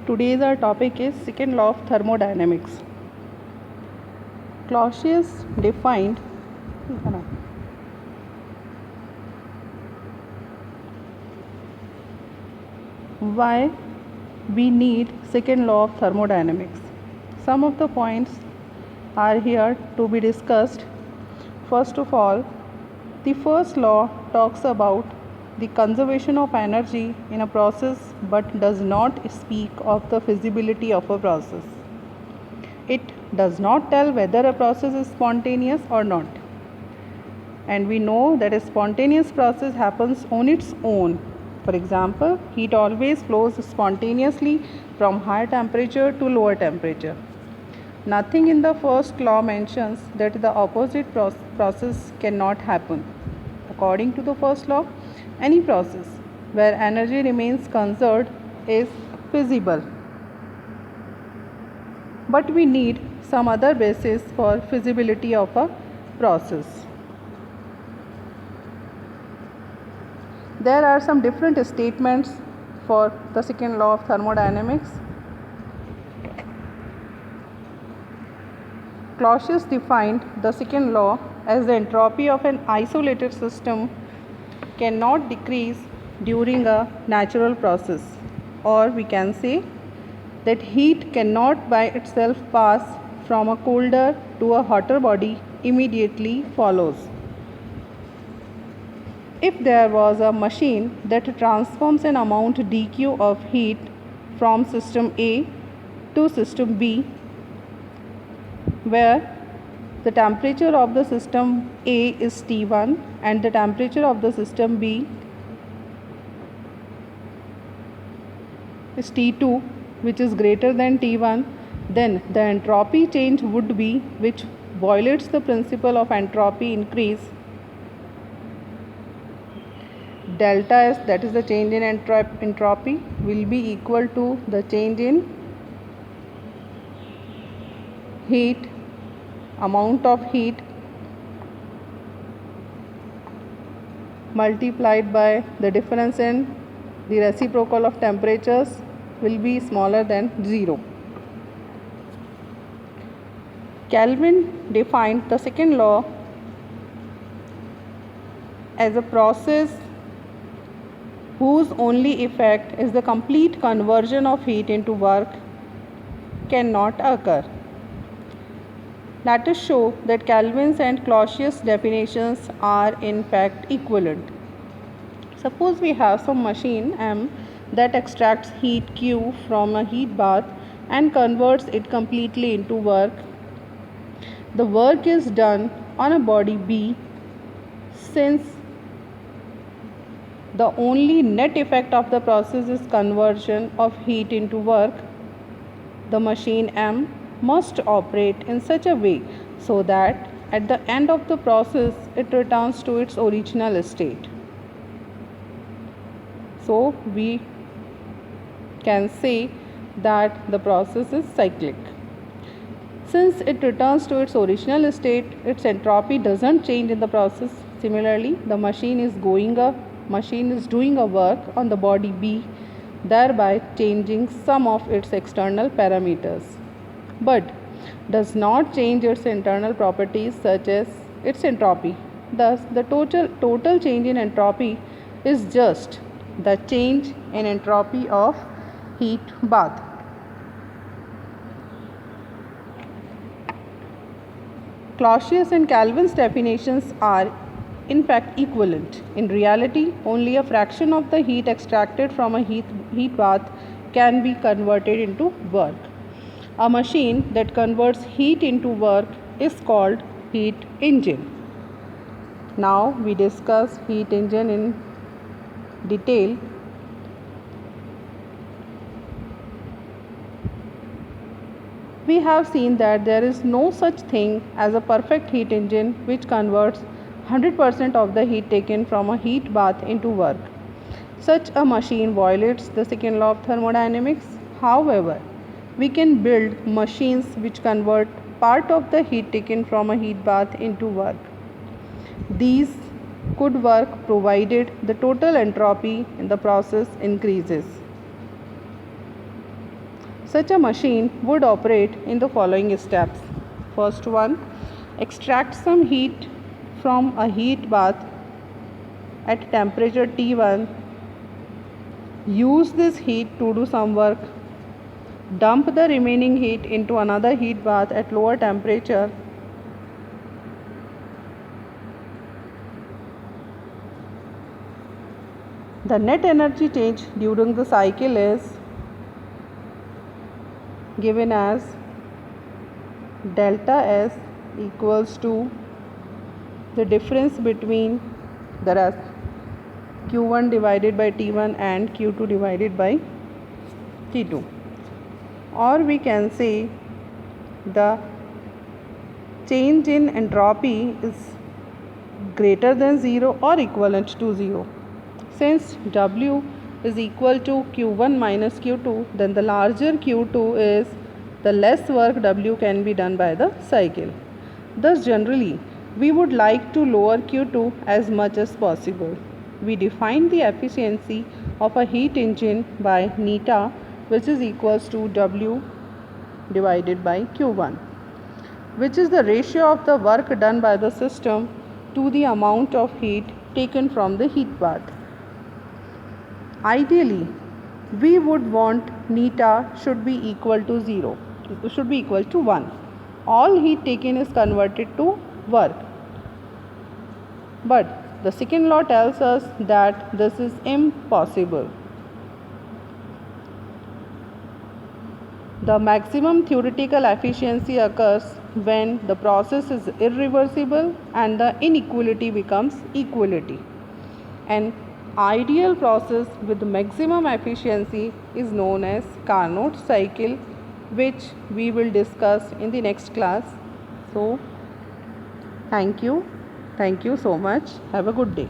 Today's our topic is second law of thermodynamics. Clausius defined why we need second law of thermodynamics. Some of the points are here to be discussed. First of all, the first law talks about the conservation of energy in a process but does not speak of the feasibility of a process. It does not tell whether a process is spontaneous or not. And we know that a spontaneous process happens on its own. For example, heat always flows spontaneously from higher temperature to lower temperature. Nothing in the first law mentions that the opposite process cannot happen. According to the first law, any process where energy remains conserved is feasible. But we need some other basis for feasibility of a process. There are some different statements for the second law of thermodynamics. Clausius defined the second law as the entropy of an isolated system cannot decrease during a natural process, or we can say that heat cannot by itself pass from a colder to a hotter body immediately follows. If there was a machine that transforms an amount dq of heat from system A to system B, where the temperature of the system A is T1 and the temperature of the system B is T2, which is greater than T1, then the entropy change would be, which violates the principle of entropy increase, delta S, that is the change in entropy, will be equal to the change in heat, amount of heat multiplied by the difference in the reciprocal of temperatures will be smaller than 0. Kelvin defined the second law as a process whose only effect is the complete conversion of heat into work cannot occur. Let us show that Kelvin's and Clausius definitions are in fact equivalent. Suppose we have some machine M that extracts heat Q from a heat bath and converts it completely into work. The work is done on a body B. Since the only net effect of the process is conversion of heat into work, the machine M must operate in such a way so that at the end of the process it returns to its original state. So we can say that the process is cyclic. Since it returns to its original state, its entropy doesn't change in the process. Similarly, the machine is doing a work on the body B, thereby changing some of its external parameters, but does not change its internal properties such as its entropy. Thus, the total change in entropy is just the change in entropy of heat bath. Clausius and Kelvin's definitions are in fact equivalent. In reality, only a fraction of the heat extracted from a heat bath can be converted into work. A machine that converts heat into work is called heat engine. Now we discuss heat engine in detail. We have seen that there is no such thing as a perfect heat engine which converts 100% of the heat taken from a heat bath into work. Such a machine violates the second law of thermodynamics. However, we can build machines which convert part of the heat taken from a heat bath into work. These could work provided the total entropy in the process increases. Such a machine would operate in the following steps. First one, extract some heat from a heat bath at temperature T1. Use this heat to do some work. Dump the remaining heat into another heat bath at lower temperature. The net energy change during the cycle is given as delta S equals to the difference between the Q1 divided by T1 and Q2 divided by T2. Or we can say the change in entropy is greater than 0 or equivalent to 0. Since W is equal to Q1 minus Q2, then the larger Q2 is the less work W can be done by the cycle. Thus generally, we would like to lower Q2 as much as possible. We define the efficiency of a heat engine by neta, which is equals to W divided by Q1, which is the ratio of the work done by the system to the amount of heat taken from the heat bath. Ideally, we would want neta should be equal to 0, should be equal to 1. All heat taken is converted to work. But the second law tells us that this is impossible. The maximum theoretical efficiency occurs when the process is irreversible and the inequality becomes equality. An ideal process with maximum efficiency is known as Carnot cycle, which we will discuss in the next class. So, thank you so much. Have a good day.